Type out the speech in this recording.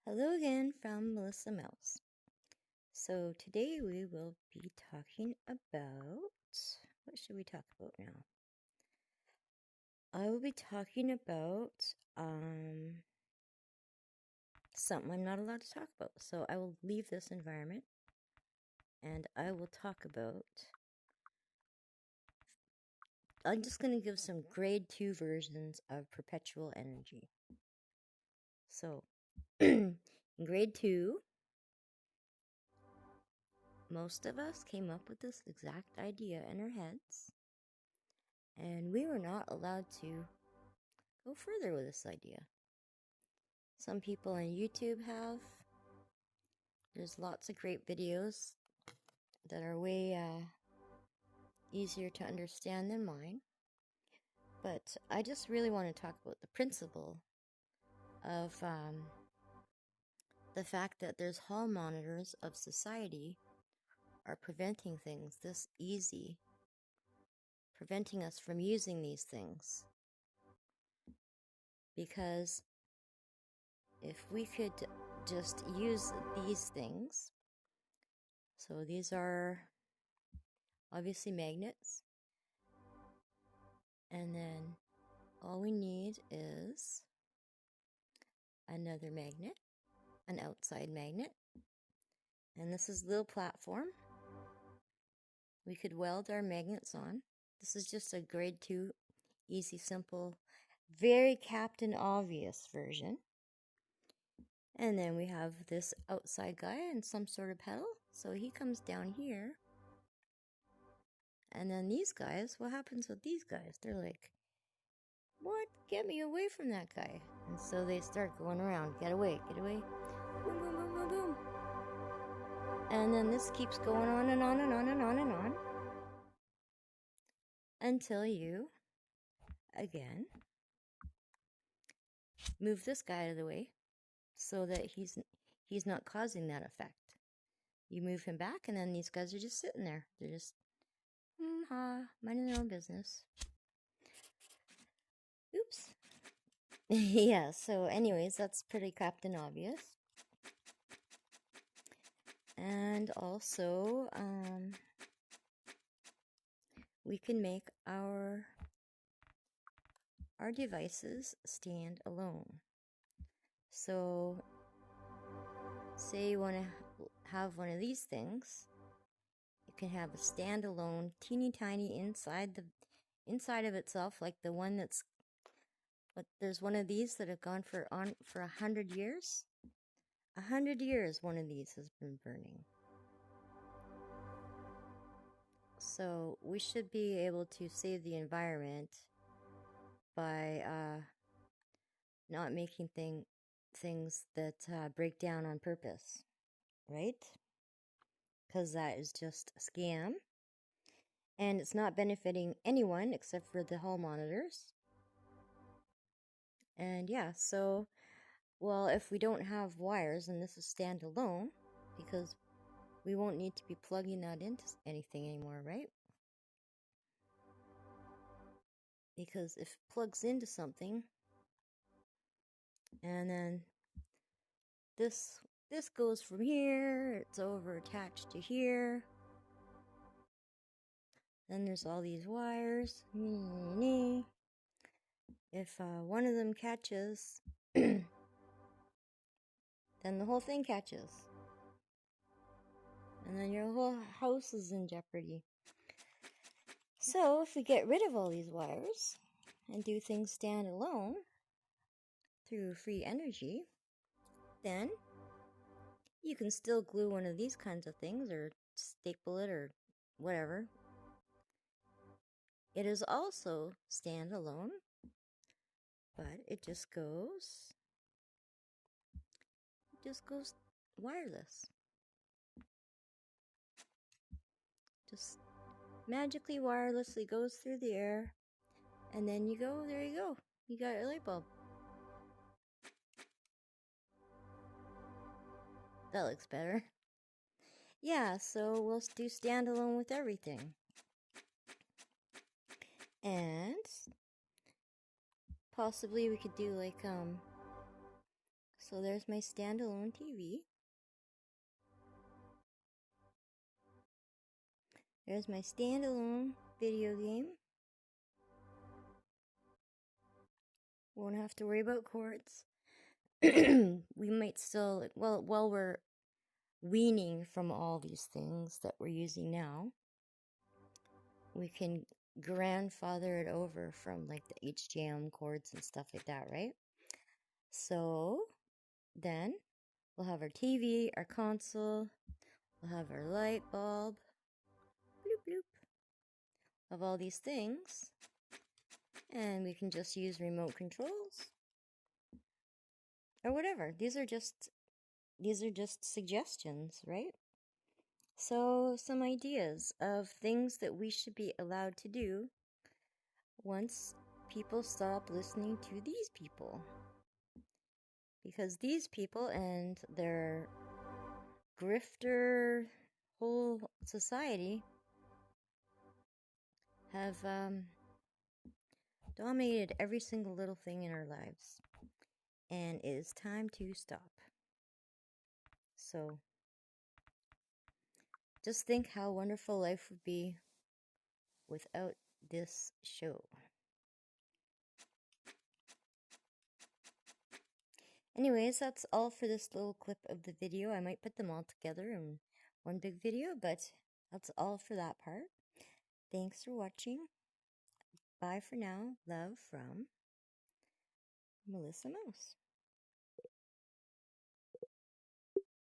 Hello again from Melissa Mouse. So today we will be talking about, what should we talk about now? I will be talking about something I'm not allowed to talk about. So I will leave this environment and I will talk about, I'm just going to give some grade 2 versions of perpetual energy. So in grade 2, most of us came up with this exact idea in our heads, and we were not allowed to go further with this idea. Some people on YouTube have. There's lots of great videos that are way easier to understand than mine. But I just really want to talk about the principle of the fact that there's hall monitors of society are preventing things this easy, preventing us from using these things. Because if we could just use these things, so these are obviously magnets, and then all we need is another magnet, an outside magnet, and this is a little platform. We could weld our magnets on. This is just a grade 2, easy, simple, very Captain Obvious version. And then we have this outside guy and some sort of pedal. So he comes down here. And then these guys, what happens with these guys? They're like, what? Get me away from that guy. And so they start going around. Get away, get away. Boom, boom, boom, boom, boom. And then this keeps going on and on and on and on and on. Until you, again, move this guy out of the way so that he's not causing that effect. You move him back, and then these guys are just sitting there. They're just, minding their own business. Oops. Yeah, so anyways, that's pretty Captain Obvious. And also, we can make our devices stand alone. So, say you want to have one of these things, you can have a standalone, teeny tiny inside of itself, like the one that's. But there's one of these that have gone for 100 years. 100 years, one of these has been burning. So we should be able to save the environment by not making things that break down on purpose, right? Because that is just a scam, and it's not benefiting anyone except for the hall monitors. And yeah, so, well, if we don't have wires, and this is standalone, because we won't need to be plugging that into anything anymore, right? Because if it plugs into something, and then this goes from here, it's over attached to here. Then there's all these wires. If one of them catches, then the whole thing catches. And then your whole house is in jeopardy. So if we get rid of all these wires and do things stand alone through free energy, then you can still glue one of these kinds of things or staple it or whatever. It is also standalone, but it just goes wireless. Just magically wirelessly goes through the air, and then there you go. You got your light bulb. That looks better. Yeah, so we'll do standalone with everything. And possibly we could do like So there's my standalone TV. There's my standalone video game. Won't have to worry about cords. We might still, well, while we're weaning from all these things that we're using now, we can grandfather it over from like the HDM cords and stuff like that, right? So then we'll have our TV, our console, we'll have our light bulb, bloop bloop, of all these things, and we can just use remote controls or whatever. These are just suggestions, right? So some ideas of things that we should be allowed to do once people stop listening to these people. Because these people and their grifter whole society have dominated every single little thing in our lives. And it is time to stop. So just think how wonderful life would be without this show. Anyways, that's all for this little clip of the video. I might put them all together in one big video, but that's all for that part. Thanks for watching. Bye for now. Love from Melissa Mouse.